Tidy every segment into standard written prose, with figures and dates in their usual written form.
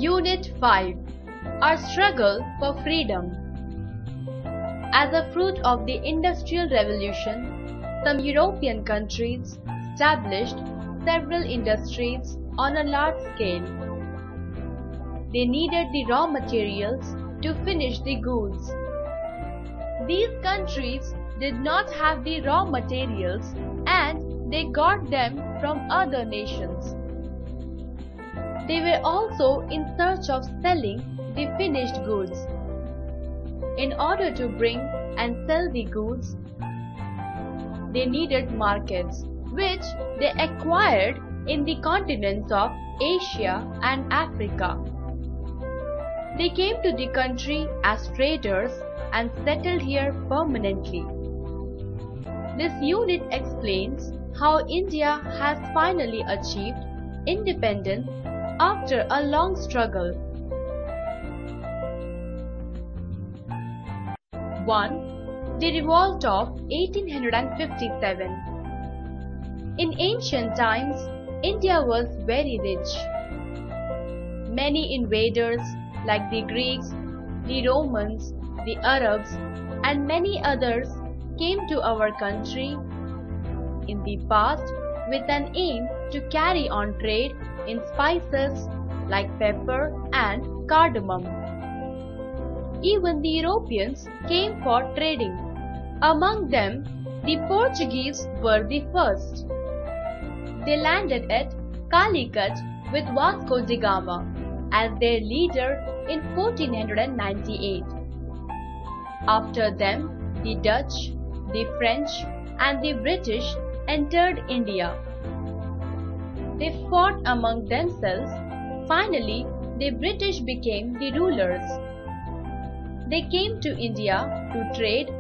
Unit 5. Our Struggle for Freedom. As a fruit of the Industrial Revolution, some European countries established several industries on a large scale. They needed the raw materials to finish the goods. These countries did not have the raw materials and they got them from other nations. They were also in search of selling the finished goods. In order to bring and sell the goods, they needed markets, which they acquired in the continents of Asia and Africa. They came to the country as traders and settled here permanently. This unit explains how India has finally achieved independence after a long struggle. 1. The Revolt of 1857. In ancient times, India was very rich. Many invaders like the Greeks, the Romans, the Arabs, and many others came to our country in the past with an aim to carry on trade in spices like pepper and cardamom. Even the Europeans came for trading. Among them, the Portuguese were the first. They landed at Calicut with Vasco da Gama as their leader in 1498. After them, the Dutch, the French, and the British entered India. They fought among themselves. Finally, the British became the rulers. They came to India to trade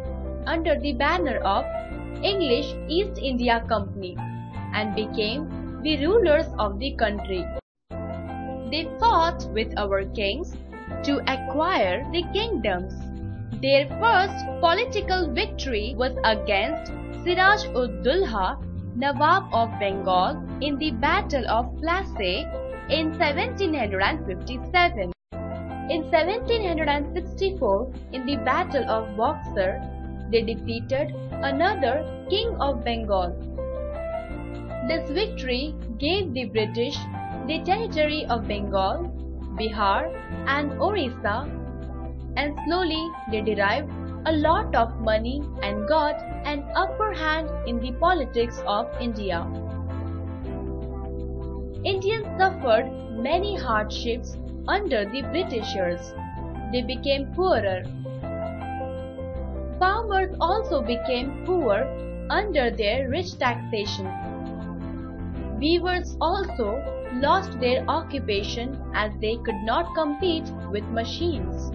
under the banner of English East India Company and became the rulers of the country. They fought with our kings to acquire the kingdoms. Their first political victory was against Siraj-ud-Dulha, Nawab of Bengal, in the Battle of Plassey in 1757. In 1764, in the Battle of Buxar, they defeated another king of Bengal. This victory gave the British the territory of Bengal, Bihar, and Orissa, and slowly they derived a lot of money and got an upper hand in the politics of India. Indians suffered many hardships under the Britishers. They became poorer. Farmers also became poor under their rich taxation. Weavers also lost their occupation as they could not compete with machines.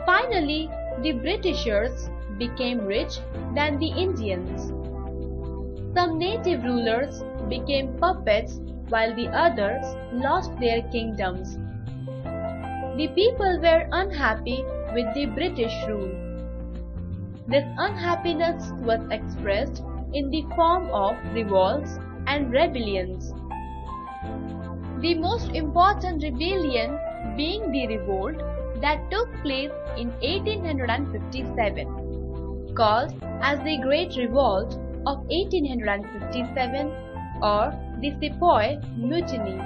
Finally, the Britishers became rich than the Indians. Some native rulers became puppets while the others lost their kingdoms. The people were unhappy with the British rule. This unhappiness was expressed in the form of revolts and rebellions. The most important rebellion being the revolt that took place in 1857, called as the Great Revolt of 1857 or the Sepoy Mutiny.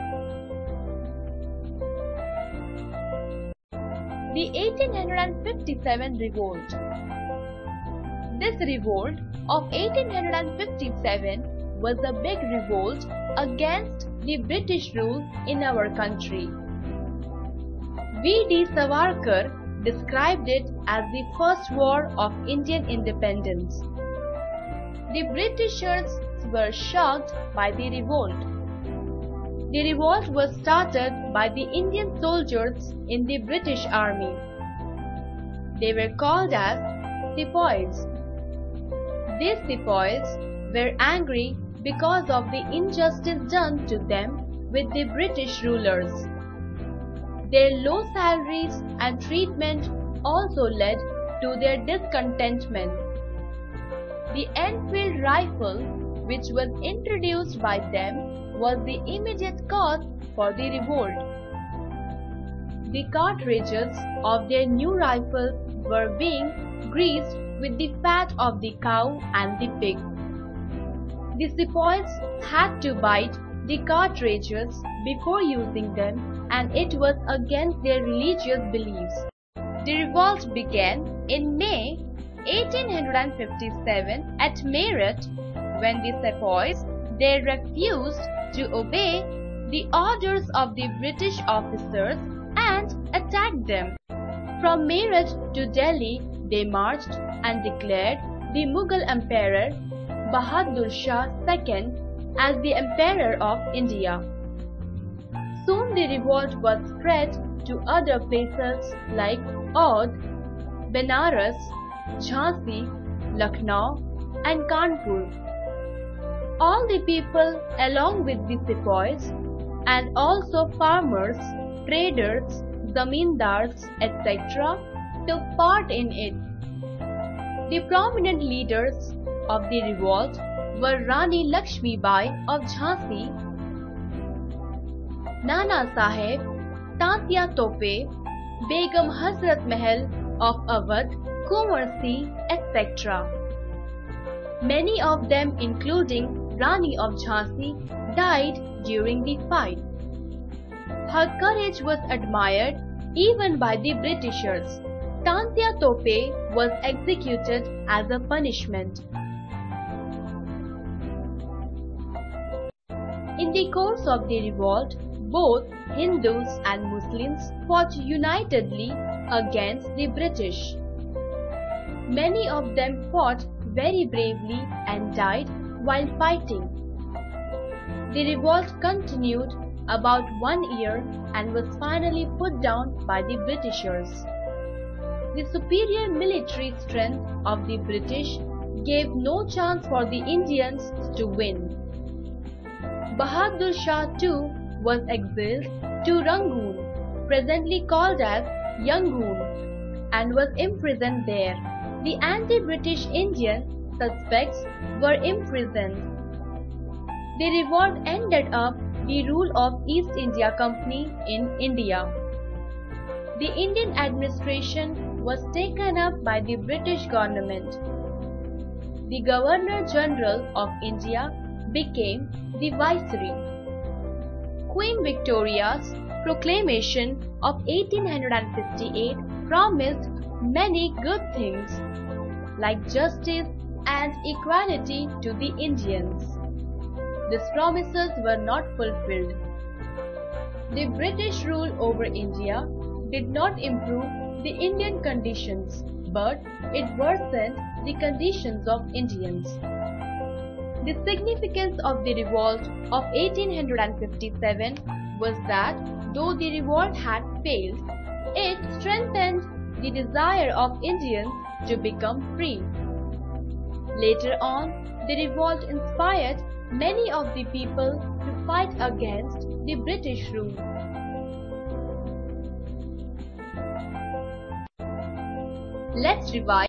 The 1857 Revolt. This revolt of 1857 was a big revolt against the British rule in our country. V.D. Savarkar described it as the first war of Indian independence. The Britishers were shocked by the revolt. The revolt was started by the Indian soldiers in the British Army. They were called as Sepoys. These Sepoys were angry because of the injustice done to them with the British rulers. Their low salaries and treatment also led to their discontentment. The Enfield rifle, which was introduced by them, was the immediate cause for the revolt. the cartridges of their new rifles were being greased with the fat of the cow and the pig. The sepoys had to bite the cartridges before using them, and it was against their religious beliefs. The revolt began in May 1857 at Meerut when the sepoys there refused to obey the orders of the British officers and attacked them. From Meerut to Delhi they marched and declared the Mughal Emperor Bahadur Shah II as the Emperor of India. Soon the revolt was spread to other places like Oudh, Benares, Jhansi, Lucknow and Kanpur. All the people along with the sepoys and also farmers, traders, zamindars, etc. took part in it. The prominent leaders of the revolt were Rani Lakshmi Bai of Jhansi, Nana Saheb, Tatia Tope, Begum Hazrat Mahal of Awadh, Kunwar Singh, etc. Many of them, including Rani of Jhansi, died during the fight. Her courage was admired even by the Britishers. Tatia Tope was executed as a punishment. In the course of the revolt, both Hindus and Muslims fought unitedly against the British. Many of them fought very bravely and died while fighting. The revolt continued about 1 year and was finally put down by the Britishers. The superior military strength of the British gave no chance for the Indians to win. Bahadur Shah too was exiled to Rangoon, presently called as Yangon, and was imprisoned there. The anti-British Indian suspects were imprisoned. The revolt ended up the rule of East India Company in India. The Indian administration was taken up by the British government. The Governor-General of India became the Viceroy. Queen Victoria's proclamation of 1858 promised many good things like justice and equality to the Indians. These promises were not fulfilled. The British rule over India did not improve the Indian conditions, but it worsened the conditions of Indians. The significance of the revolt of 1857 was that though the revolt had failed, it strengthened the desire of Indians to become free. Later on, the revolt inspired many of the people to fight against the British rule. Let's revise